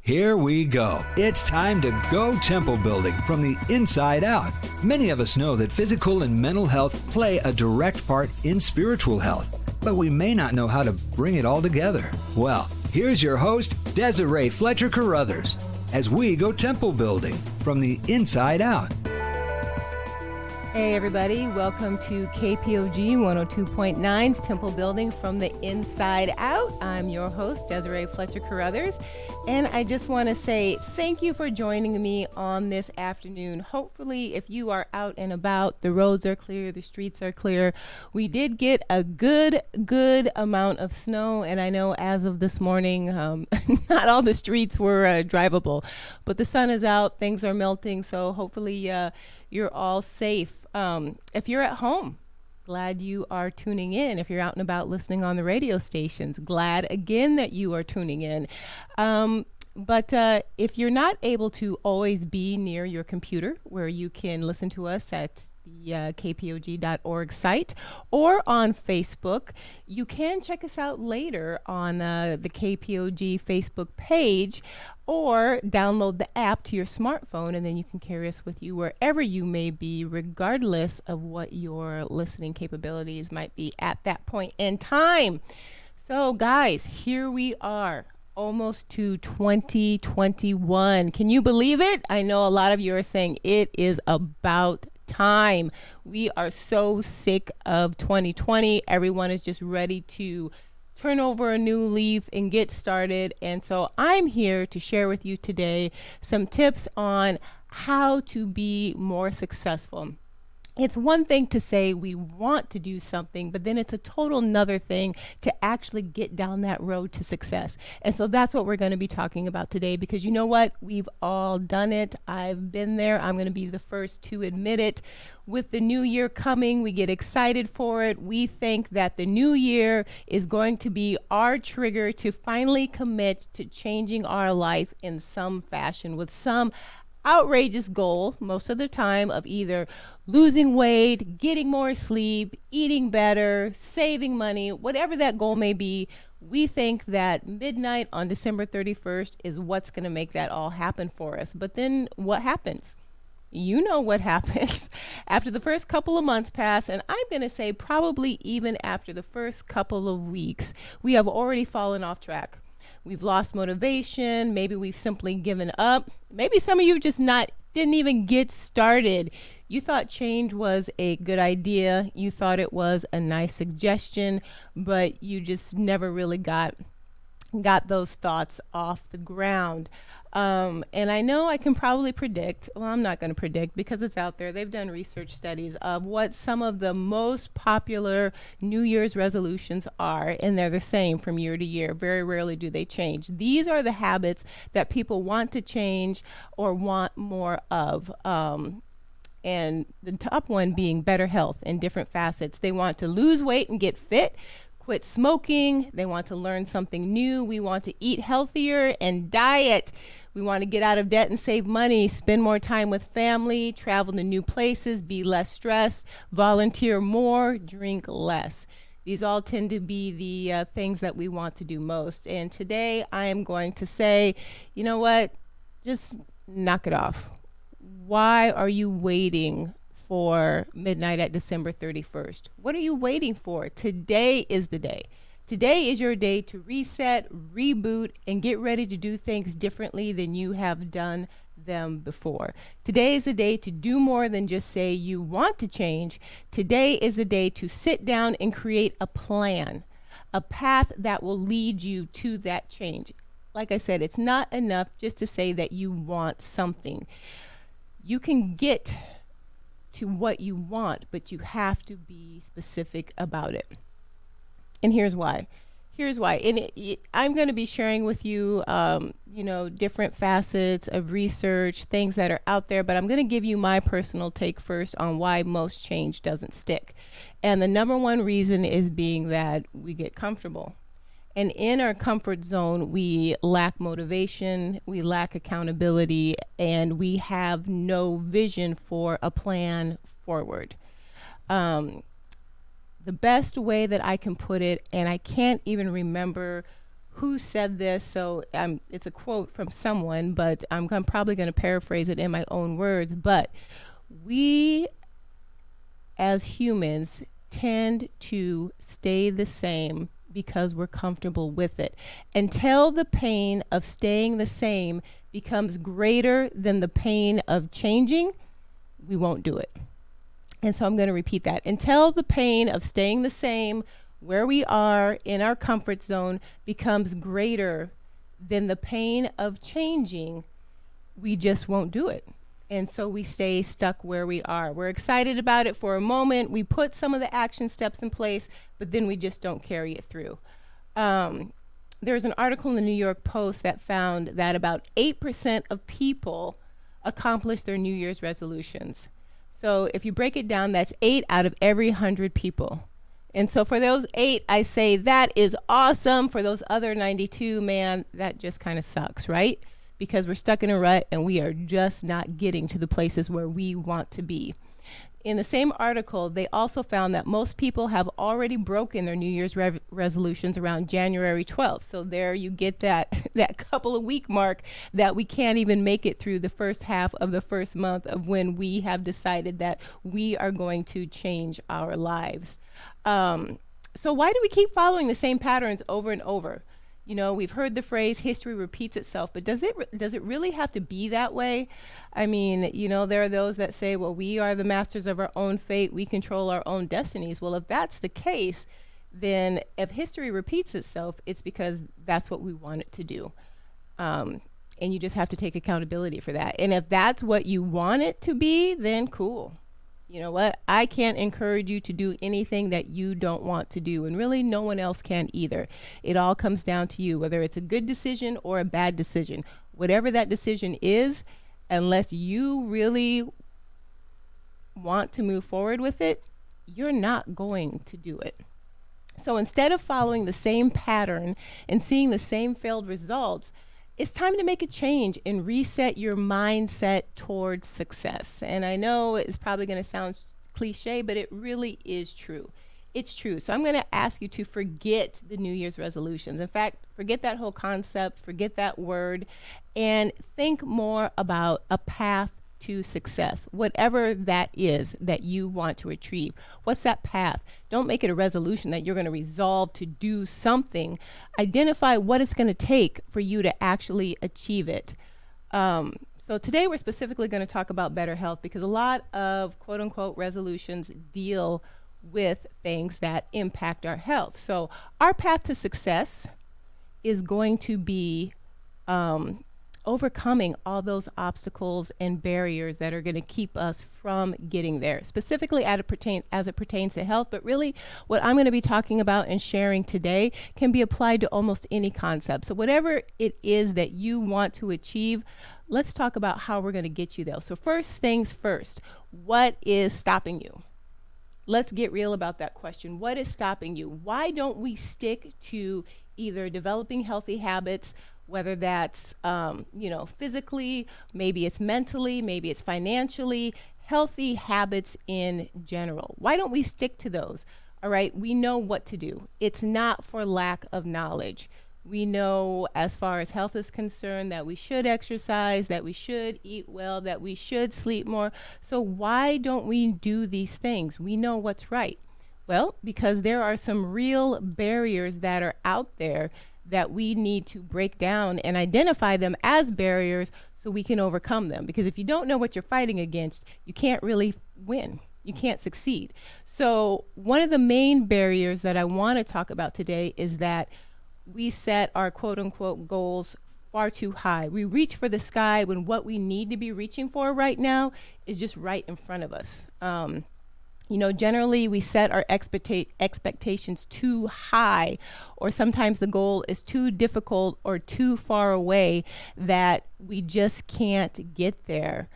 Here we go. It's time to go temple building from the inside out. Many of us know that physical and mental health play a direct part in spiritual health, but we may not know how to bring it all together. Well, here's your host, Desiree Fletcher Carruthers, as we go temple building from the inside out. Hey everybody, welcome to KPOG 102.9's Temple Building from the Inside Out. I'm your host, Desiree Fletcher Carruthers, and I just want to say thank you for joining me on this afternoon. Hopefully, if you are out and about, the roads are clear, the streets are clear. We did get a good amount of snow, and I know as of this morning, not all the streets were drivable, but the sun is out, things are melting, so hopefully you're all safe. If you're at home, glad you are tuning in. If you're out and about listening on the radio stations, glad again that you are tuning in. But if you're not able to always be near your computer where you can listen to us at the kpog.org site or on Facebook, you can check us out later on the KPOG Facebook page or download the app to your smartphone, and then you can carry us with you wherever you may be, regardless of what your listening capabilities might be at that point in time. So guys, here we are, almost to 2021. Can you believe it? I know a lot of you are saying it is about time. We are so sick of 2020. Everyone is just ready to turn over a new leaf and get started. And so I'm here to share with you today some tips on how to be more successful. It's one thing to say we want to do something, but then it's a total another thing to actually get down that road to success. And so that's what we're going to be talking about today, because you know what? We've all done it. I've been there. I'm going to be the first to admit it. With the new year coming, we get excited for it. We think that the new year is going to be our trigger to finally commit to changing our life in some fashion with some outrageous goal, most of the time, of either losing weight, getting more sleep, eating better, saving money, whatever that goal may be. We think that midnight on December 31st is what's going to make that all happen for us. But then what happens? You know what happens. After the first couple of months pass, and I'm going to say probably even after the first couple of weeks, we have already fallen off track. We've lost motivation. Maybe we've simply given up. Maybe some of you just didn't even get started. You thought change was a good idea. You thought it was a nice suggestion, but you just never really got those thoughts off the ground. And I know I can probably predict, well, I'm not going to predict because it's out there. They've done research studies of what some of the most popular New Year's resolutions are, and they're the same from year to year. Very rarely do they change. These are the habits that people want to change or want more of. And the top one being better health in different facets. They want to lose weight and get fit, quit smoking. They want to learn something new. We want to eat healthier and diet. We want to get out of debt and save money, spend more time with family, travel to new places, be less stressed, volunteer more, drink less. These all tend to be the things that we want to do most. And today I am going to say, you know what? Just knock it off. Why are you waiting for midnight at December 31st? What are you waiting for? Today is the day. Today is your day to reset, reboot, and get ready to do things differently than you have done them before. Today is the day to do more than just say you want to change. Today is the day to sit down and create a plan, a path that will lead you to that change. Like I said, it's not enough just to say that you want something. You can get to what you want, but you have to be specific about it. And here's why. And I'm going to be sharing with you, different facets of research, things that are out there, but I'm going to give you my personal take first on why most change doesn't stick. And the number one reason is being that we get comfortable. And in our comfort zone, we lack motivation, we lack accountability, and we have no vision for a plan forward. The best way that I can put it, and I can't even remember who said this, so it's a quote from someone, but I'm probably going to paraphrase it in my own words. But we as humans tend to stay the same because we're comfortable with it. Until the pain of staying the same becomes greater than the pain of changing, we won't do it. And so I'm going to repeat that. Until the pain of staying the same where we are in our comfort zone becomes greater than the pain of changing, we just won't do it. And so we stay stuck where we are. We're excited about it for a moment. We put some of the action steps in place, but then we just don't carry it through. There's an article in the New York Post that found that about 8% of people accomplish their New Year's resolutions. So if you break it down, that's 8 out of every 100 people. And so for those 8, I say that is awesome. For those other 92, man, that just kind of sucks, right? Because we're stuck in a rut and we are just not getting to the places where we want to be. In the same article, they also found that most people have already broken their New Year's resolutions around January 12th. So there you get that couple of week mark that we can't even make it through the first half of the first month of when we have decided that we are going to change our lives. So why do we keep following the same patterns over and over? You know, we've heard the phrase history repeats itself, but does it really have to be that way? I mean, you know, there are those that say, well, we are the masters of our own fate. We control our own destinies. Well, if that's the case, then if history repeats itself, it's because that's what we want it to do. And you just have to take accountability for that. And if that's what you want it to be, then cool. You know what? I can't encourage you to do anything that you don't want to do. And really, no one else can either. It all comes down to you, whether it's a good decision or a bad decision. Whatever that decision is, unless you really want to move forward with it, you're not going to do it. So instead of following the same pattern and seeing the same failed results, it's time to make a change and reset your mindset towards success. And I know it's probably going to sound cliche, but it really is true. It's true. So I'm going to ask you to forget the New Year's resolutions. In fact, forget that whole concept, forget that word, and think more about a path to success, whatever that is that you want to achieve. What's that path? Don't make it a resolution that you're going to resolve to do something. Identify what it's going to take for you to actually achieve it. So today we're specifically going to talk about better health because a lot of quote unquote resolutions deal with things that impact our health. So our path to success is going to be overcoming all those obstacles and barriers that are going to keep us from getting there, specifically as it pertains to health. But really, what I'm going to be talking about and sharing today can be applied to almost any concept. So whatever it is that you want to achieve, let's talk about how we're going to get you there. So first things first, what is stopping you? Let's get real about that question. What is stopping you? Why don't we stick to either developing healthy habits, whether that's, physically, maybe it's mentally, maybe it's financially, healthy habits in general? Why don't we stick to those? All right, we know what to do. It's not for lack of knowledge. We know as far as health is concerned that we should exercise, that we should eat well, that we should sleep more. So why don't we do these things? We know what's right. Well, because there are some real barriers that are out there that we need to break down and identify them as barriers so we can overcome them. Because if you don't know what you're fighting against, you can't really win. You can't succeed. So one of the main barriers that I want to talk about today is that we set our quote unquote goals far too high. We reach for the sky when what we need to be reaching for right now is just right in front of us. Generally we set our expectations too high, or sometimes the goal is too difficult or too far away that we just can't get there.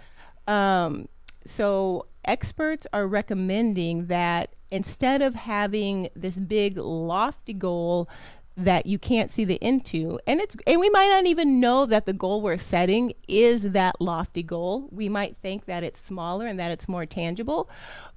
So experts are recommending that instead of having this big lofty goal that you can't see the end to, and we might not even know that the goal we're setting is that lofty goal. We might think that it's smaller and that it's more tangible,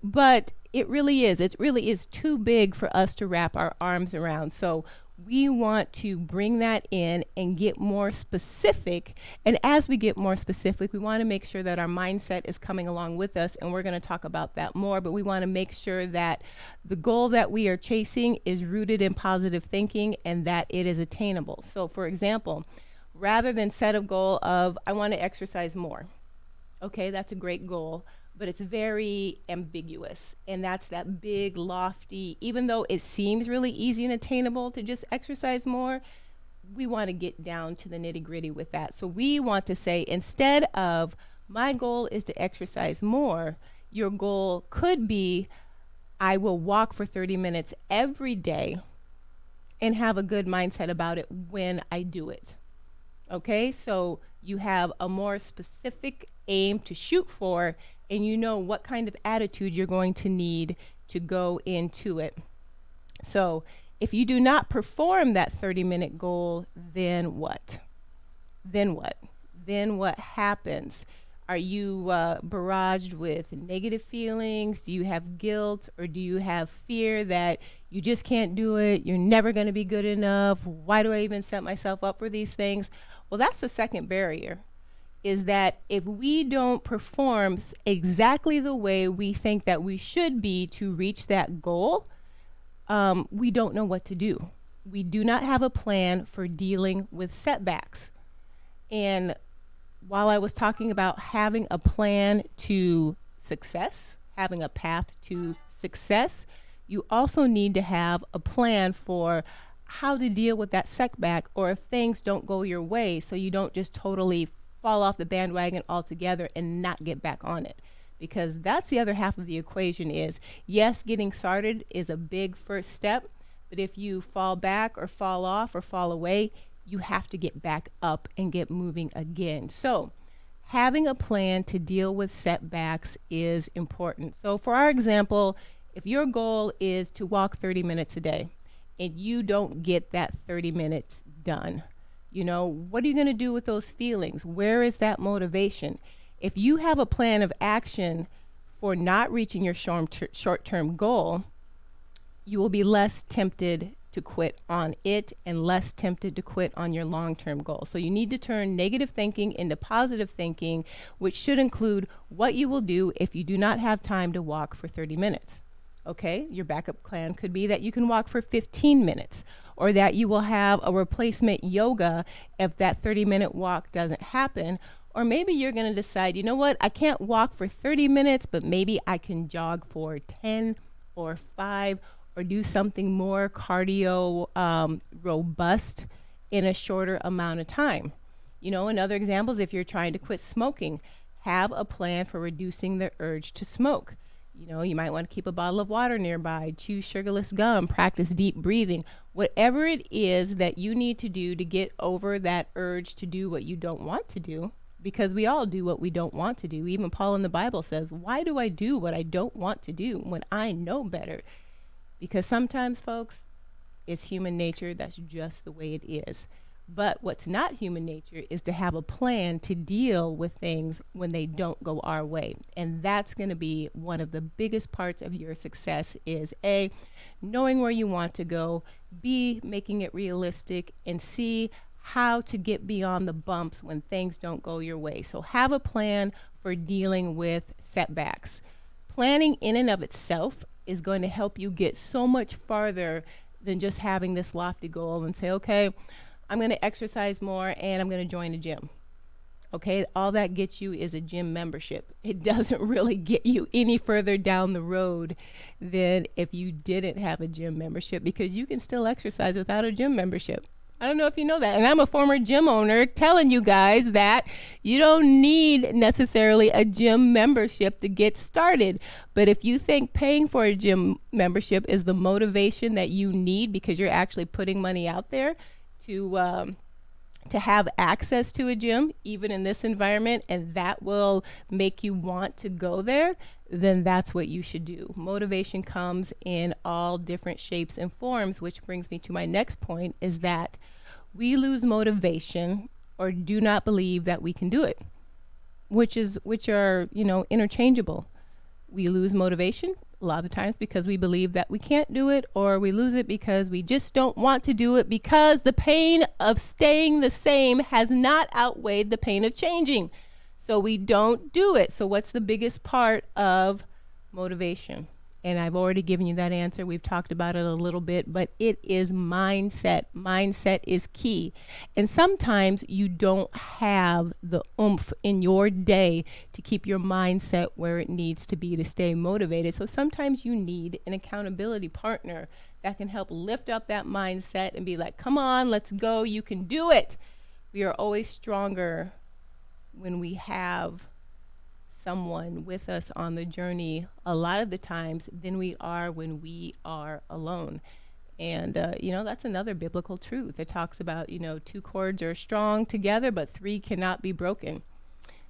but It really is. It really is too big for us to wrap our arms around. So we want to bring that in and get more specific. And as we get more specific, we want to make sure that our mindset is coming along with us. And we're going to talk about that more. But we want to make sure that the goal that we are chasing is rooted in positive thinking and that it is attainable. So, for example, rather than set a goal of, I want to exercise more. Okay, that's a great goal, but it's very ambiguous. And that's that big, lofty, even though it seems really easy and attainable to just exercise more, we want to get down to the nitty gritty with that. So we want to say, instead of, my goal is to exercise more, your goal could be, I will walk for 30 minutes every day and have a good mindset about it when I do it. Okay, so you have a more specific aim to shoot for, and you know what kind of attitude you're going to need to go into it. So if you do not perform that 30-minute goal, then what? Then what? Then what happens? Are you barraged with negative feelings? Do you have guilt, or do you have fear that you just can't do it? You're never going to be good enough. Why do I even set myself up for these things? Well, that's the second barrier, is that if we don't perform exactly the way we think that we should be to reach that goal, we don't know what to do. We do not have a plan for dealing with setbacks. And while I was talking about having a plan to success, having a path to success, you also need to have a plan for how to deal with that setback, or if things don't go your way, so you don't just totally fall off the bandwagon altogether and not get back on it. Because that's the other half of the equation is, yes, getting started is a big first step, but if you fall back or fall off or fall away, you have to get back up and get moving again. So having a plan to deal with setbacks is important. So for our example, if your goal is to walk 30 minutes a day and you don't get that 30 minutes done, you know, what are you going to do with those feelings? Where is that motivation? If you have a plan of action for not reaching your short-term goal, you will be less tempted to quit on it and less tempted to quit on your long-term goal. So you need to turn negative thinking into positive thinking, which should include what you will do if you do not have time to walk for 30 minutes. Okay, your backup plan could be that you can walk for 15 minutes, or that you will have a replacement yoga if that 30-minute walk doesn't happen. Or maybe you're going to decide, you know what, I can't walk for 30 minutes, but maybe I can jog for 10 or 5, or do something more cardio robust in a shorter amount of time. You know, another example is if you're trying to quit smoking, have a plan for reducing the urge to smoke. You know, you might want to keep a bottle of water nearby, chew sugarless gum, practice deep breathing, whatever it is that you need to do to get over that urge to do what you don't want to do, because we all do what we don't want to do. Even Paul in the Bible says, why do I do what I don't want to do when I know better? Because sometimes, folks, it's human nature. That's just the way it is. But what's not human nature is to have a plan to deal with things when they don't go our way. And that's going to be one of the biggest parts of your success is A, knowing where you want to go, B, making it realistic, and C, how to get beyond the bumps when things don't go your way. So have a plan for dealing with setbacks. Planning in and of itself is going to help you get so much farther than just having this lofty goal and say, okay, I'm going to exercise more and I'm going to join a gym. Okay, all that gets you is a gym membership. It doesn't really get you any further down the road than if you didn't have a gym membership, because you can still exercise without a gym membership. I don't know if you know that. And I'm a former gym owner telling you guys that you don't need necessarily a gym membership to get started. But if you think paying for a gym membership is the motivation that you need because you're actually putting money out there to have access to a gym, even in this environment, and that will make you want to go there, then that's what you should do. Motivation comes in all different shapes and forms, which brings me to my next point, is that we lose motivation or do not believe that we can do it, which are, interchangeable. We lose motivation a lot of the times because we believe that we can't do it, or we lose it because we just don't want to do it because the pain of staying the same has not outweighed the pain of changing. So we don't do it. So what's the biggest part of motivation? And I've already given you that answer. We've talked about it a little bit, but it is mindset. Mindset is key. And sometimes you don't have the oomph in your day to keep your mindset where it needs to be to stay motivated. So sometimes you need an accountability partner that can help lift up that mindset and be like, come on, let's go. You can do it. We are always stronger when we have someone with us on the journey a lot of the times than we are when we are alone. And, that's another biblical truth. It talks about, two cords are strong together, but three cannot be broken.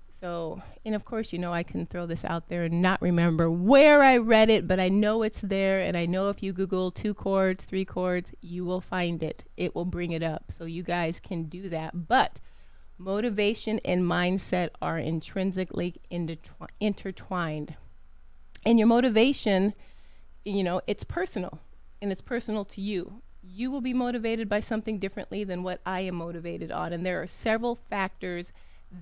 So, and of course, I can throw this out there and not remember where I read it, but I know it's there. And I know if you Google 2 chords, 3 chords, you will find it. It will bring it up. So you guys can do that. But motivation and mindset are intrinsically intertwined. And your motivation, it's personal, and it's personal to you. You will be motivated by something differently than what I am motivated on. And there are several factors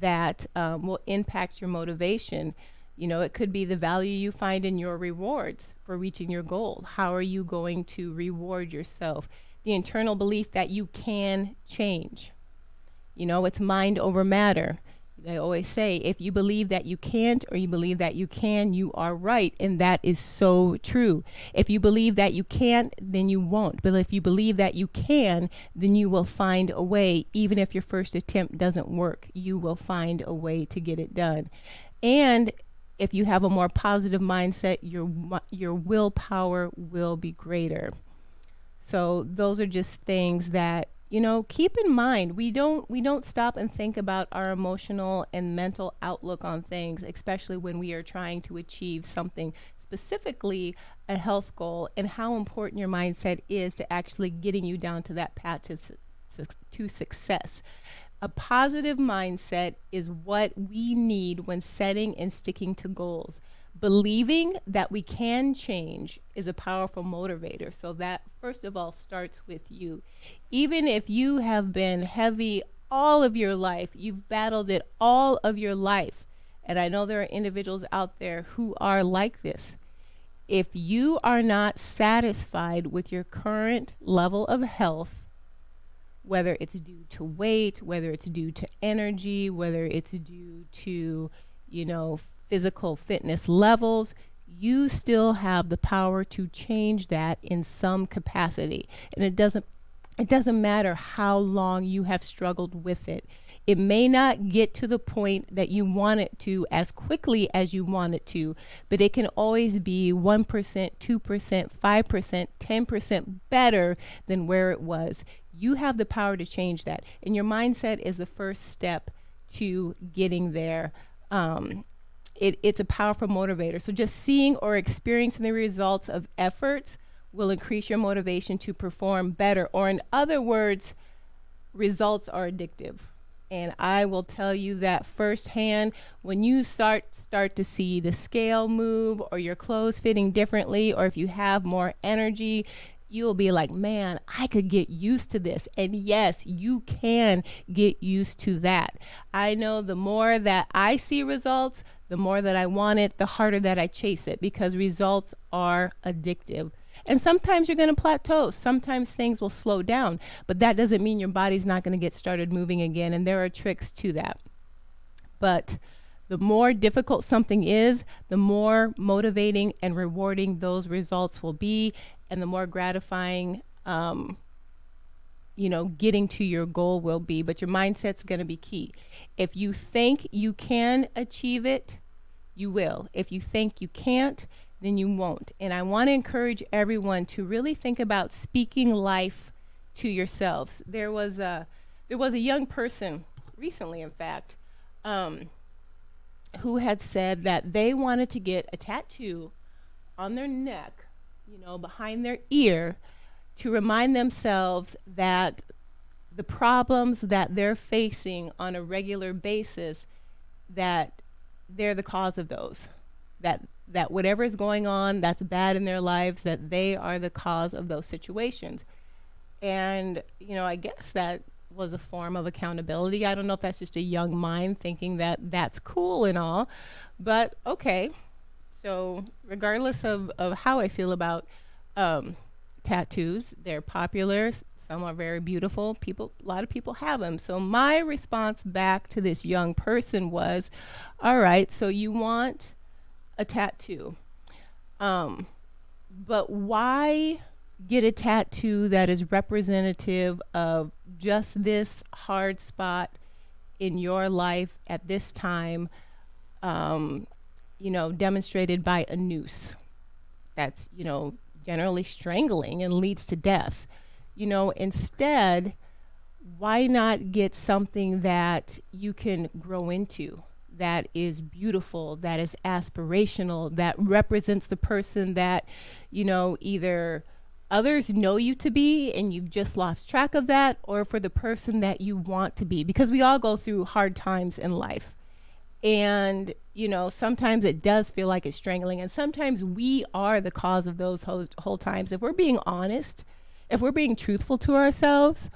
that will impact your motivation. It could be the value you find in your rewards for reaching your goal. How are you going to reward yourself? The internal belief that you can change. It's mind over matter. I always say, if you believe that you can't or you believe that you can, you are right. And that is so true. If you believe that you can't, then you won't. But if you believe that you can, then you will find a way. Even if your first attempt doesn't work, you will find a way to get it done. And if you have a more positive mindset, your willpower will be greater. So those are just things that keep in mind. We don't stop and think about our emotional and mental outlook on things, especially when we are trying to achieve something, specifically a health goal, and how important your mindset is to actually getting you down to that path to success. A positive mindset is what we need when setting and sticking to goals. Believing that we can change is a powerful motivator. So that, first of all, starts with you. Even if you have been heavy all of your life, you've battled it all of your life, and I know there are individuals out there who are like this. If you are not satisfied with your current level of health, whether it's due to weight, whether it's due to energy, whether it's due to, physical fitness levels, you still have the power to change that in some capacity. And it doesn't matter how long you have struggled with it. It may not get to the point that you want it to as quickly as you want it to, but it can always be 1%, 2%, 5%, 10% better than where it was. You have the power to change that. And your mindset is the first step to getting there. It's a powerful motivator. So just seeing or experiencing the results of efforts will increase your motivation to perform better. Or in other words, results are addictive. And I will tell you that firsthand. When you start to see the scale move, or your clothes fitting differently, or if you have more energy, you'll be like, man, I could get used to this. And yes, you can get used to that. I know the more that I see results, the more that I want it, the harder that I chase it, because results are addictive. And sometimes you're going to plateau. Sometimes things will slow down, but that doesn't mean your body's not going to get started moving again. And there are tricks to that. But the more difficult something is, the more motivating and rewarding those results will be, and the more gratifying, getting to your goal will be. But your mindset's going to be key. If you think you can achieve it, you will. If you think you can't, then you won't. And I want to encourage everyone to really think about speaking life to yourselves. There was a young person recently, in fact, who had said that they wanted to get a tattoo on their neck, behind their ear, to remind themselves that the problems that they're facing on a regular basis, that they're the cause of those, that that whatever is going on that's bad in their lives, that they are the cause of those situations. And, I guess that was a form of accountability. I don't know if that's just a young mind thinking that that's cool and all, but okay. So, regardless of how I feel about um, tattoos, they're popular. Some are very beautiful. A lot of people have them. So, my response back to this young person was, all right, so you want a tattoo. Um, but why get a tattoo that is representative of just this hard spot in your life at this time, demonstrated by a noose that's, generally strangling and leads to death? Instead, why not get something that you can grow into, that is beautiful, that is aspirational, that represents the person that, either others know you to be and you've just lost track of that, or for the person that you want to be? Because we all go through hard times in life. And, sometimes it does feel like it's strangling. And sometimes we are the cause of those whole times. If we're being honest, if we're being truthful to ourselves,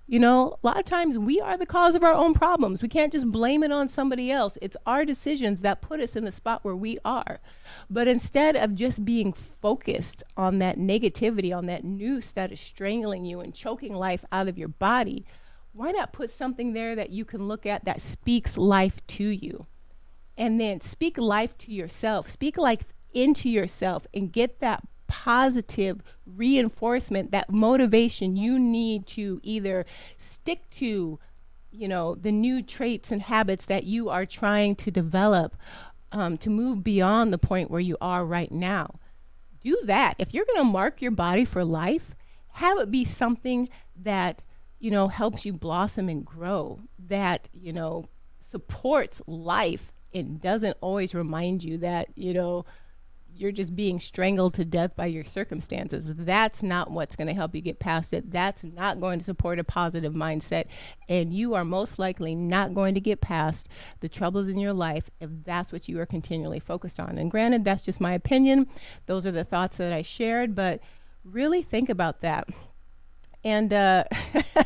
a lot of times we are the cause of our own problems. We can't just blame it on somebody else. It's our decisions that put us in the spot where we are. But instead of just being focused on that negativity, on that noose that is strangling you and choking life out of your body, why not put something there that you can look at that speaks life to you? And then speak life to yourself, speak life into yourself, and get that positive reinforcement, that motivation you need to either stick to, the new traits and habits that you are trying to develop, to move beyond the point where you are right now. Do that. If you're going to mark your body for life, have it be something that, helps you blossom and grow, that, supports life and doesn't always remind you that, you're just being strangled to death by your circumstances. That's not what's going to help you get past it. That's not going to support a positive mindset. And you are most likely not going to get past the troubles in your life if that's what you are continually focused on. And granted, that's just my opinion. Those are the thoughts that I shared, but really think about that. And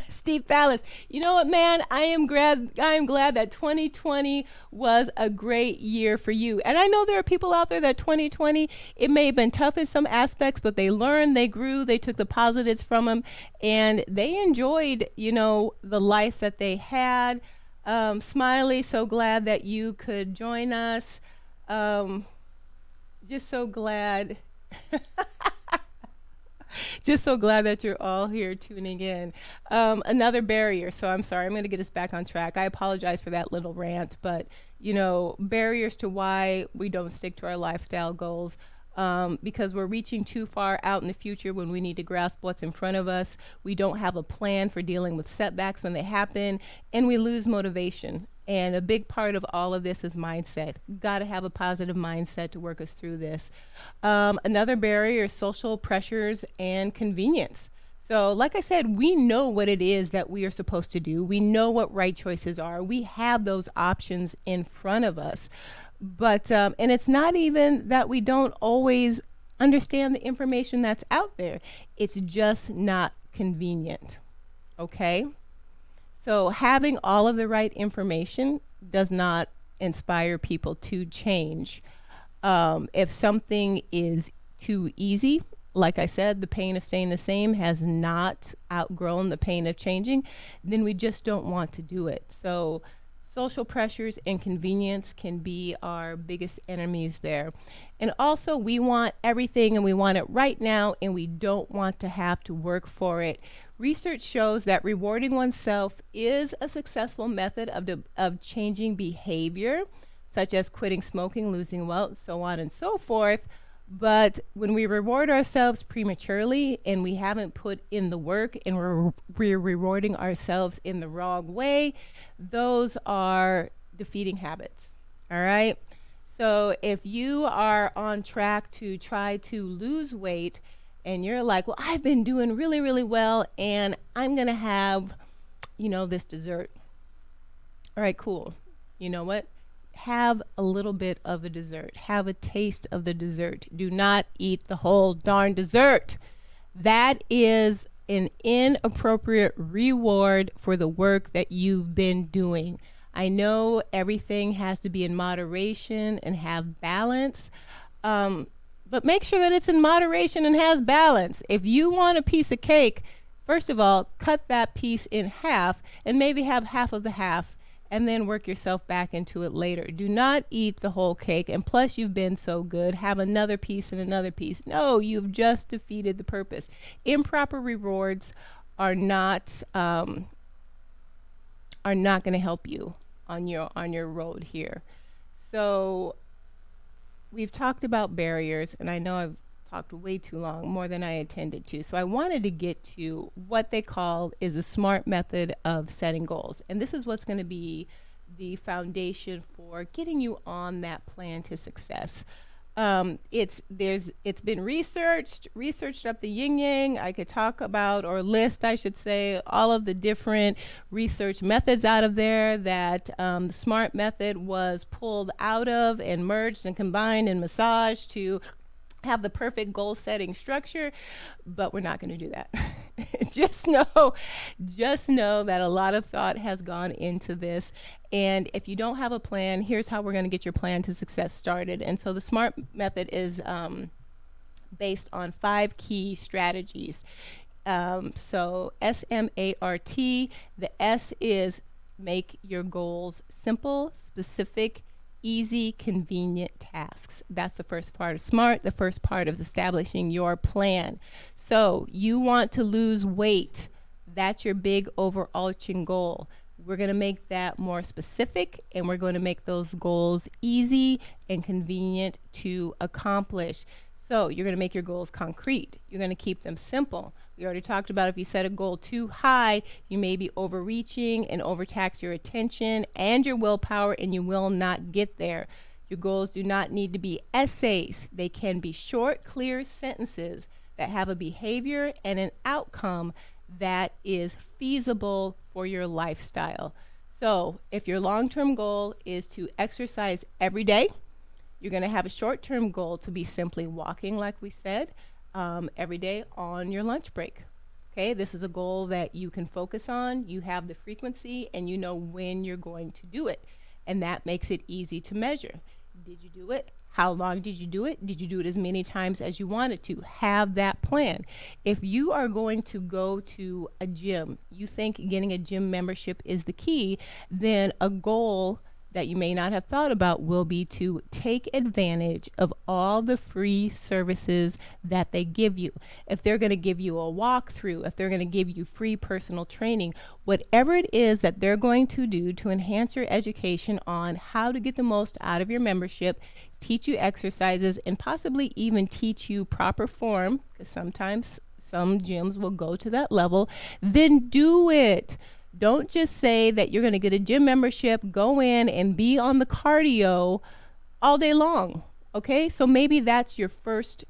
Steve Fallis, you know what, man? I am glad that 2020 was a great year for you. And I know there are people out there that 2020, it may have been tough in some aspects, but they learned, they grew, they took the positives from them, and they enjoyed, the life that they had. Smiley, so glad that you could join us. Just so glad. Just so glad that you're all here tuning in. Another barrier. So I'm sorry, I'm going to get us back on track. I apologize for that little rant, but barriers to why we don't stick to our lifestyle goals. Because we're reaching too far out in the future when we need to grasp what's in front of us. We don't have a plan for dealing with setbacks when they happen, and we lose motivation. And a big part of all of this is mindset. You've got to have a positive mindset to work us through this. Another barrier is social pressures and convenience. So, like I said, we know what it is that we are supposed to do. We know what right choices are. We have those options in front of us. But, and it's not even that we don't always understand the information that's out there. It's just not convenient. Okay? So having all of the right information does not inspire people to change. If something is too easy, like I said, the pain of staying the same has not outgrown the pain of changing, then we just don't want to do it. So social pressures and convenience can be our biggest enemies there. And also, we want everything and we want it right now, and we don't want to have to work for it. Research shows that rewarding oneself is a successful method of changing behavior, such as quitting smoking, losing weight, so on and so forth. But when we reward ourselves prematurely and we haven't put in the work and we're rewarding ourselves in the wrong way, those are defeating habits. All right. So if you are on track to try to lose weight and you're like, well, I've been doing really, really well and I'm going to have, this dessert. All right, cool. You know what? have a little bit of a dessert. Have a taste of the dessert. Do not eat the whole darn dessert. That is an inappropriate reward for the work that you've been doing. I know everything has to be in moderation and have balance, but make sure that it's in moderation and has balance. If you want a piece of cake, first of all, cut that piece in half and maybe have half of the half and then work yourself back into it later. Do not eat the whole cake, and plus you've been so good, have another piece and another piece. No, you've just defeated the purpose. Improper rewards are not going to help you on your road here. So we've talked about barriers, and I know I've talked way too long, more than I intended to. So I wanted to get to what they call is the SMART method of setting goals. And this is what's going to be the foundation for getting you on that plan to success. It's been researched up the yin yang. I could talk about, or list, I should say, all of the different research methods out of there that the SMART method was pulled out of and merged and combined and massaged to have the perfect goal setting structure, but we're not going to do that. just know that a lot of thought has gone into this. And if you don't have a plan, here's how we're going to get your plan to success started. And so the SMART method is based on 5 key strategies. So S.M.A.R.T. The S is make your goals simple, specific, easy, convenient tasks. That's the first part of SMART, the first part of establishing your plan. So you want to lose weight. That's your big overarching goal. We're going to make that more specific, and we're going to make those goals easy and convenient to accomplish. So you're going to make your goals concrete. You're going to keep them simple. We already talked about if you set a goal too high, you may be overreaching and overtax your attention and your willpower, and you will not get there. Your goals do not need to be essays. They can be short, clear sentences that have a behavior and an outcome that is feasible for your lifestyle. So if your long-term goal is to exercise every day, you're going to have a short-term goal to be simply walking, like we said, every day on your lunch break. Okay, this is a goal that you can focus on. You have the frequency and you know when you're going to do it. And that makes it easy to measure. Did you do it? How long did you do it? Did you do it as many times as you wanted to? Have that plan. If you are going to go to a gym, you think getting a gym membership is the key, then a goal that you may not have thought about will be to take advantage of all the free services that they give you. If they're going to give you a walkthrough, if they're going to give you free personal training, whatever it is that they're going to do to enhance your education on how to get the most out of your membership, teach you exercises, and possibly even teach you proper form, because sometimes some gyms will go to that level, then do it. Don't just say that you're going to get a gym membership, go in and be on the cardio all day long. Okay? So maybe that's your first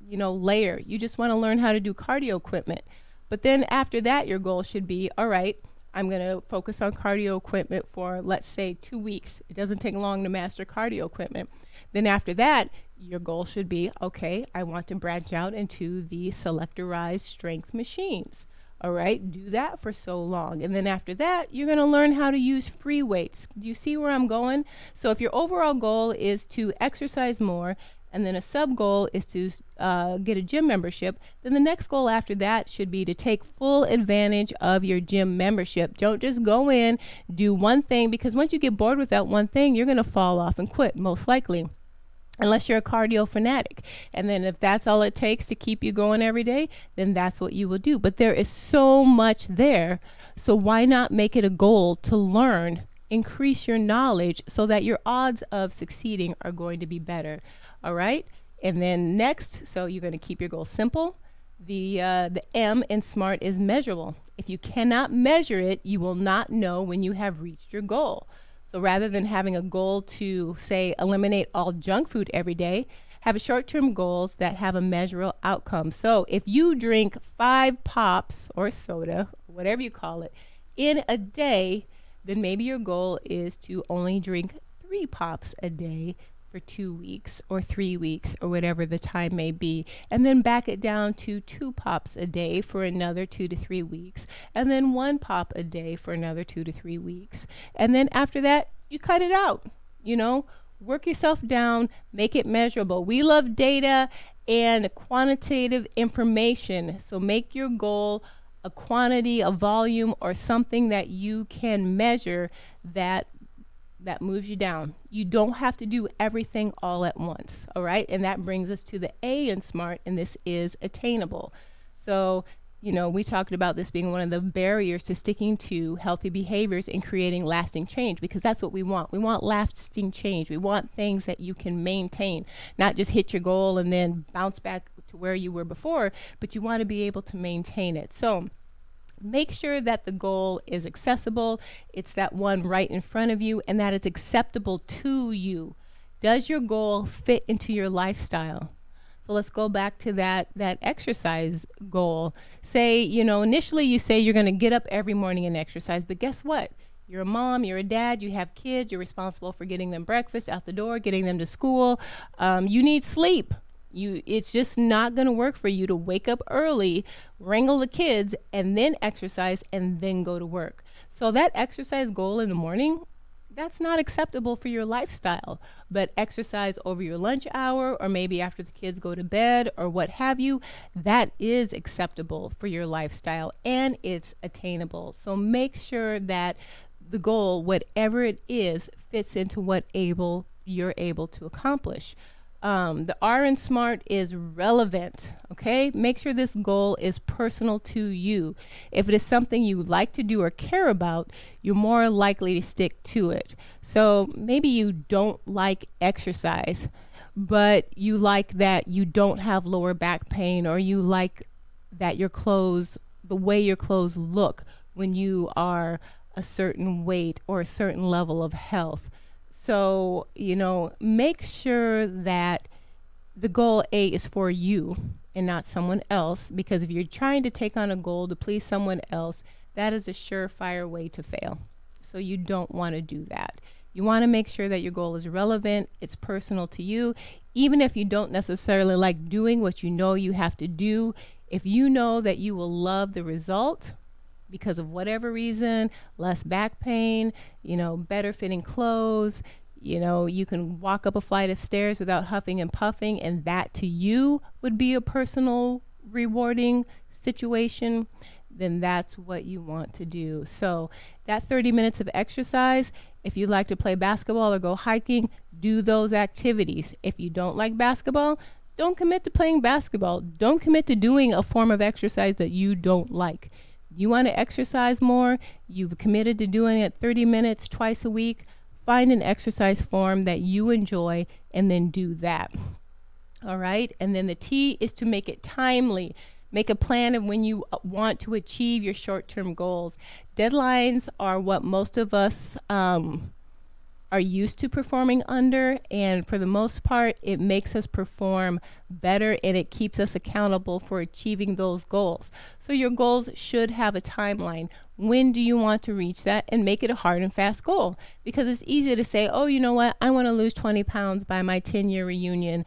layer. You just want to learn how to do cardio equipment. But then after that, your goal should be, all right, I'm going to focus on cardio equipment for, let's say, 2 weeks. It doesn't take long to master cardio equipment. Then after that, your goal should be, okay, I want to branch out into the selectorized strength machines. All right, do that for so long. And then after that, you're going to learn how to use free weights. Do you see where I'm going? So if your overall goal is to exercise more, and then a sub goal is to get a gym membership, then the next goal after that should be to take full advantage of your gym membership. Don't just go in, do one thing, because once you get bored with that one thing, you're going to fall off and quit, most likely. Unless you're a cardio fanatic. And then if that's all it takes to keep you going every day, then that's what you will do. But there is so much there. So why not make it a goal to learn, increase your knowledge so that your odds of succeeding are going to be better. All right. And then next, so you're going to keep your goal simple. The M in SMART is measurable. If you cannot measure it, you will not know when you have reached your goal. So rather than having a goal to, say, eliminate all junk food every day, have a short-term goals that have a measurable outcome. So if you drink 5 pops or soda, whatever you call it, in a day, then maybe your goal is to only drink 3 pops a day for 2 weeks or 3 weeks or whatever the time may be, and then back it down to 2 pops a day for another 2 to 3 weeks, and then 1 pop a day for another 2 to 3 weeks. And then after that, you cut it out. Work yourself down, make it measurable. We love data and quantitative information, so make your goal a quantity, a volume, or something that you can measure that moves you down. You don't have to do everything all at once, all right? And that brings us to the A in S.M.A.R.T, and this is attainable. So, we talked about this being one of the barriers to sticking to healthy behaviors and creating lasting change, because that's what we want. We want lasting change. We want things that you can maintain, not just hit your goal and then bounce back to where you were before, but you want to be able to maintain it. So make sure that the goal is accessible. It's that one right in front of you, and that it's acceptable to you. Does your goal fit into your lifestyle? So let's go back to that exercise goal. Say, initially you say you're going to get up every morning and exercise, but guess what? You're a mom, you're a dad, you have kids, you're responsible for getting them breakfast out the door, getting them to school. You need sleep. It's just not going to work for you to wake up early, wrangle the kids, and then exercise, and then go to work. So that exercise goal in the morning, that's not acceptable for your lifestyle. But exercise over your lunch hour, or maybe after the kids go to bed, or what have you, that is acceptable for your lifestyle, and it's attainable. So make sure that the goal, whatever it is, fits into what you're able to accomplish. The R in S.M.A.R.T is relevant, okay? Make sure this goal is personal to you. If it is something you like to do or care about, you're more likely to stick to it. So maybe you don't like exercise, but you like that you don't have lower back pain, or you like that the way your clothes look when you are a certain weight or a certain level of health. So, make sure that the goal A is for you and not someone else, because if you're trying to take on a goal to please someone else, that is a surefire way to fail. So you don't want to do that. You want to make sure that your goal is relevant, it's personal to you, even if you don't necessarily like doing what you have to do. If you know that you will love the result, because of whatever reason, less back pain, better fitting clothes, you can walk up a flight of stairs without huffing and puffing, and that to you would be a personal rewarding situation, then that's what you want to do. So that 30 minutes of exercise, if you like to play basketball or go hiking, do those activities. If you don't like basketball, don't commit to playing basketball. Don't commit to doing a form of exercise that you don't like. You want to exercise more, you've committed to doing it 30 minutes twice a week, find an exercise form that you enjoy and then do that. All right? And then the T is to make it timely. Make a plan of when you want to achieve your short-term goals. Deadlines are what most of us are used to performing under, and for the most part, it makes us perform better, and it keeps us accountable for achieving those goals. So your goals should have a timeline. When do you want to reach that? And make it a hard and fast goal, because it's easy to say, oh, you know what, I want to lose 20 pounds by my 10-year reunion,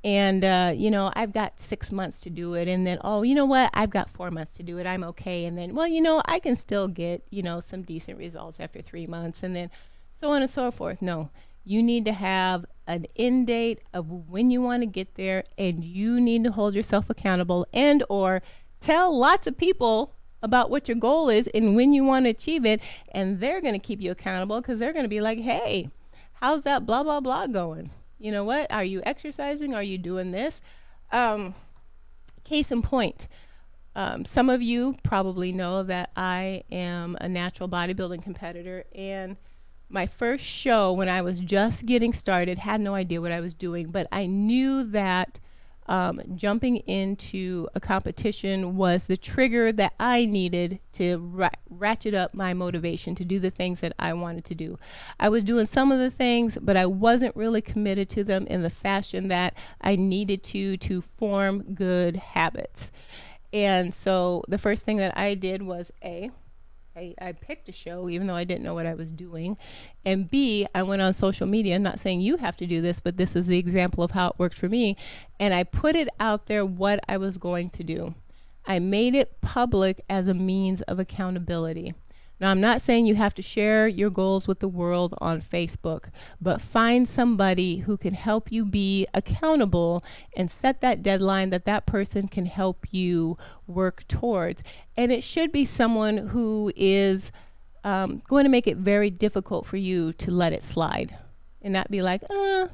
and I've got 6 months to do it, and then, oh, you know what, I've got 4 months to do it, I'm okay, and then, well, I can still get some decent results after 3 months, and then so on and so forth. No, you need to have an end date of when you want to get there, and you need to hold yourself accountable and or tell lots of people about what your goal is and when you want to achieve it, and they're going to keep you accountable, because they're going to be like, hey, how's that blah, blah, blah going? You know what? Are you exercising? Are you doing this? Case in point, some of you probably know that I am a natural bodybuilding competitor, and my first show, when I was just getting started, had no idea what I was doing, but I knew that jumping into a competition was the trigger that I needed to ratchet up my motivation to do the things that I wanted to do. I was doing some of the things, but I wasn't really committed to them in the fashion that I needed to form good habits. And so the first thing that I did was I picked a show even though I didn't know what I was doing. And B, I went on social media. I'm not saying you have to do this, but this is the example of how it worked for me. And I put it out there what I was going to do. I made it public as a means of accountability. Now, I'm not saying you have to share your goals with the world on Facebook, but find somebody who can help you be accountable and set that deadline that that person can help you work towards. And it should be someone who is going to make it very difficult for you to let it slide and not be like,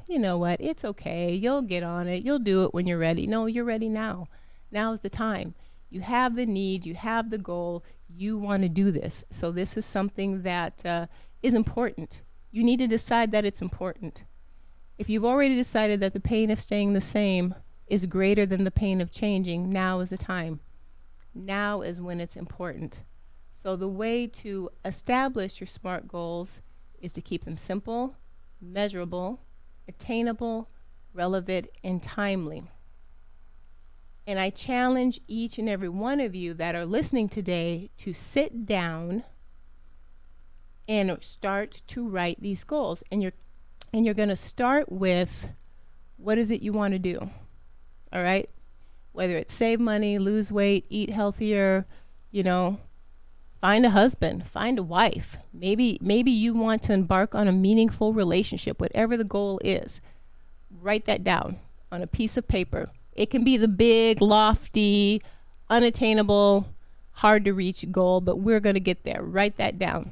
you know what, it's okay. You'll get on it. You'll do it when you're ready. No, you're ready now. Now is the time. You have the need. You have the goal. You want to do this. So this is something that is important. You need to decide that it's important. If you've already decided that the pain of staying the same is greater than the pain of changing, now is the time. Now is when it's important. So the way to establish your SMART goals is to keep them simple, measurable, attainable, relevant, and timely. And I challenge each and every one of you that are listening today to sit down and start to write these goals. And you're going to start with, what is it you want to do? All right? Whether it's save money, lose weight, eat healthier, find a husband, find a wife. Maybe you want to embark on a meaningful relationship, whatever the goal is. Write that down on a piece of paper. It can be the big, lofty, unattainable, hard to reach goal, but we're going to get there. Write that down.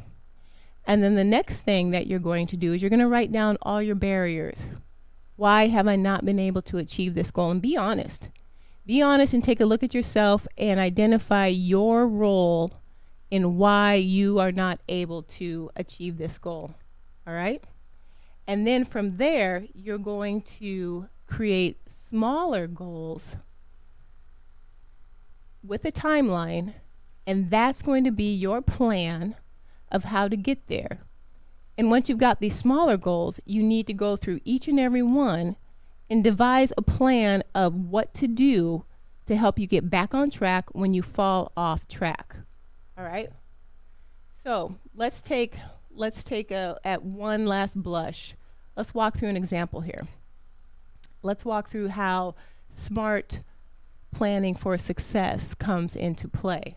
And then the next thing that you're going to do is you're going to write down all your barriers. Why have I not been able to achieve this goal? And be honest. Be honest and take a look at yourself and identify your role in why you are not able to achieve this goal. All right? And then from there, you're going to create smaller goals with a timeline, and that's going to be your plan of how to get there. And once you've got these smaller goals, you need to go through each and every one and devise a plan of what to do to help you get back on track when you fall off track. All right? So let's take at one last blush. Let's walk through an example here. Let's walk through how SMART planning for success comes into play.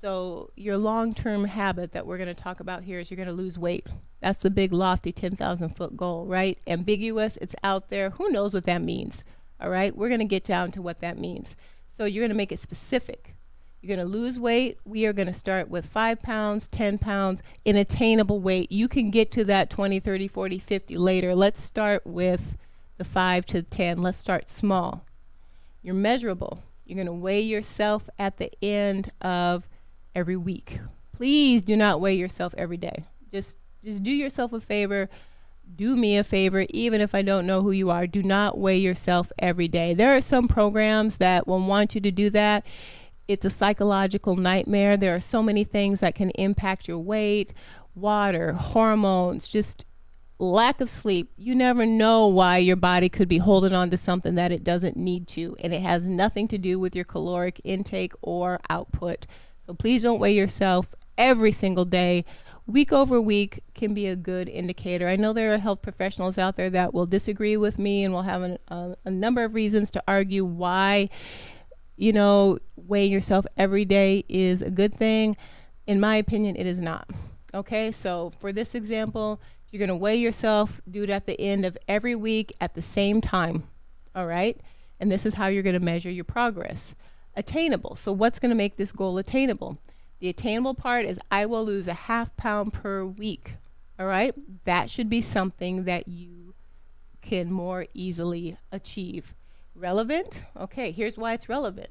So your long-term habit that we're going to talk about here is you're going to lose weight. That's the big lofty 10,000 foot goal, right? Ambiguous, it's out there. Who knows what that means? All right, we're going to get down to what that means. So you're going to make it specific. You're going to lose weight. We are going to start with 5 pounds, 10 pounds, an attainable weight. You can get to that 20, 30, 40, 50 later. Let's start with the 5 to 10. Let's start small. You're measurable. You're going to weigh yourself at the end of every week. Please do not weigh yourself every day. Just do yourself a favor. Do me a favor, even if I don't know who you are. Do not weigh yourself every day. There are some programs that will want you to do that. It's a psychological nightmare. There are so many things that can impact your weight, water, hormones, just lack of sleep. You never know why your body could be holding on to something that it doesn't need to, and it has nothing to do with your caloric intake or output. So please don't weigh yourself every single day. Week over week can be a good indicator. I know there are health professionals out there that will disagree with me and will have a number of reasons to argue why, weighing yourself every day is a good thing. In my opinion, it is not. Okay, so for this example, you're going to weigh yourself, do it at the end of every week at the same time. All right, and this is how you're going to measure your progress. Attainable. So what's going to make this goal attainable? The attainable part is I will lose a ½ pound per week. All right, that should be something that you can more easily achieve. Relevant? Okay, here's why it's relevant.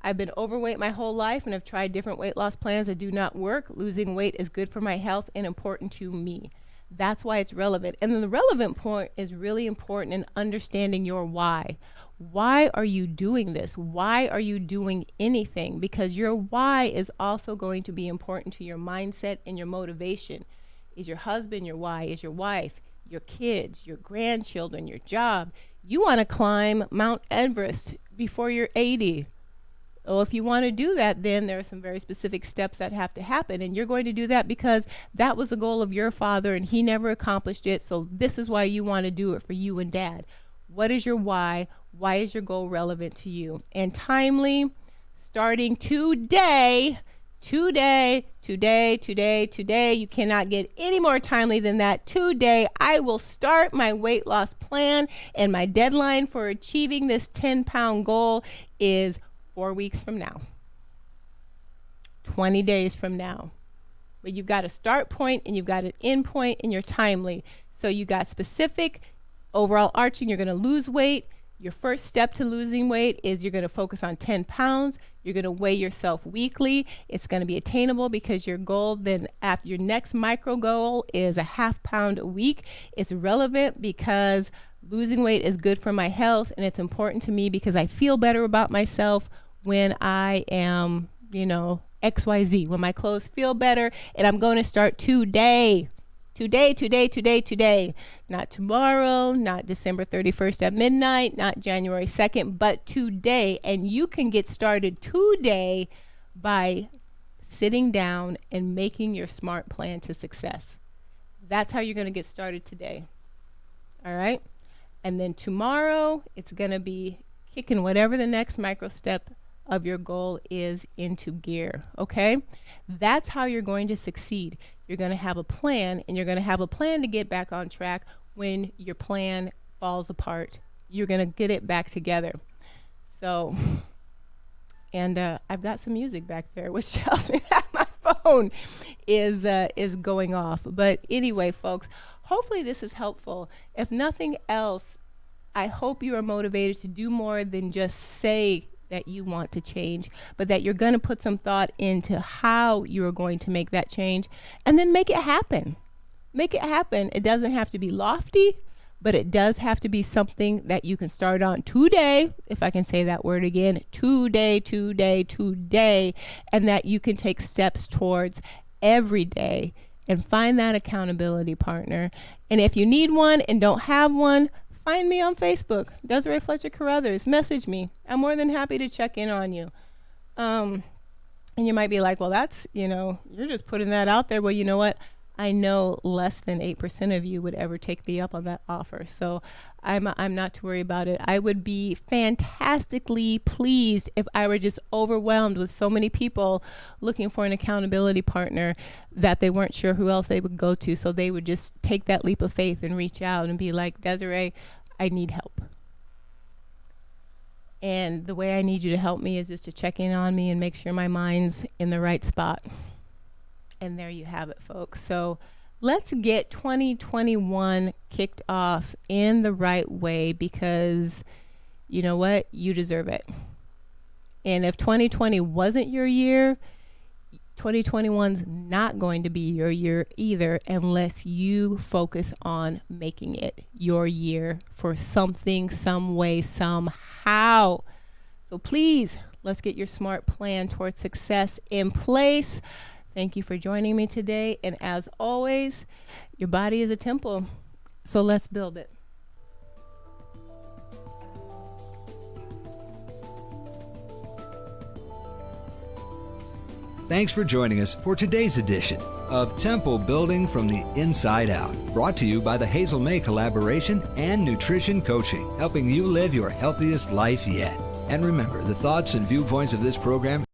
I've been overweight my whole life and have tried different weight loss plans that do not work. Losing weight is good for my health and important to me. That's why it's relevant. And then the relevant point is really important in understanding your why. Why are you doing this? Why are you doing anything? Because your why is also going to be important to your mindset and your motivation. Is your husband your why? Is your wife, your kids, your grandchildren, your job? You want to climb Mount Everest before you're 80. Well, if you want to do that, then there are some very specific steps that have to happen. And you're going to do that because that was the goal of your father and he never accomplished it. So this is why you want to do it for you and dad. What is your why? Why is your goal relevant to you? And timely, starting today. Today. You cannot get any more timely than that. Today, I will start my weight loss plan, and my deadline for achieving this 10-pound goal is 4 weeks from now, 20 days from now. But you've got a start point and you've got an end point, and you're timely. So you got specific, overall arching, you're going to lose weight. Your first step to losing weight is you're going to focus on 10 pounds. You're going to weigh yourself weekly. It's going to be attainable because your goal then after your next micro goal is a ½ pound a week. It's relevant because losing weight is good for my health, and it's important to me because I feel better about myself when I am, XYZ, when my clothes feel better, and I'm going to start today. Today. Not tomorrow, not December 31st at midnight, not January 2nd, but today. And you can get started today by sitting down and making your SMART plan to success. That's how you're going to get started today. All right? And then tomorrow, it's going to be kicking whatever the next micro step of your goal is into gear, okay? That's how you're going to succeed. You're going to have a plan, and you're going to have a plan to get back on track when your plan falls apart. You're going to get it back together. So, and I've got some music back there, which tells me that my phone is going off. But anyway, folks, hopefully this is helpful. If nothing else, I hope you are motivated to do more than just say that you want to change, but that you're going to put some thought into how you're going to make that change, and then make it happen. Make it happen. It doesn't have to be lofty, but it does have to be something that you can start on today, if I can say that word again, today, and that you can take steps towards every day, and find that accountability partner. And if you need one and don't have one, find me on Facebook, Desiree Fletcher Carruthers. Message me. I'm more than happy to check in on you. And you might be like, well, that's, you're just putting that out there. Well, you know what? I know less than 8% of you would ever take me up on that offer. So I'm not to worry about it. I would be fantastically pleased if I were just overwhelmed with so many people looking for an accountability partner that they weren't sure who else they would go to. So they would just take that leap of faith and reach out and be like, Desiree, I need help. And the way I need you to help me is just to check in on me and make sure my mind's in the right spot. And there you have it, folks. So let's get 2021 kicked off in the right way, because you know what? You deserve it. And if 2020 wasn't your year, 2021's not going to be your year either, unless you focus on making it your year for something, some way, somehow. So please, let's get your SMART plan towards success in place. Thank you for joining me today. And as always, your body is a temple, so let's build it. Thanks for joining us for today's edition of Temple Building from the Inside Out, brought to you by the Hazel May Collaboration and Nutrition Coaching, helping you live your healthiest life yet. And remember, the thoughts and viewpoints of this program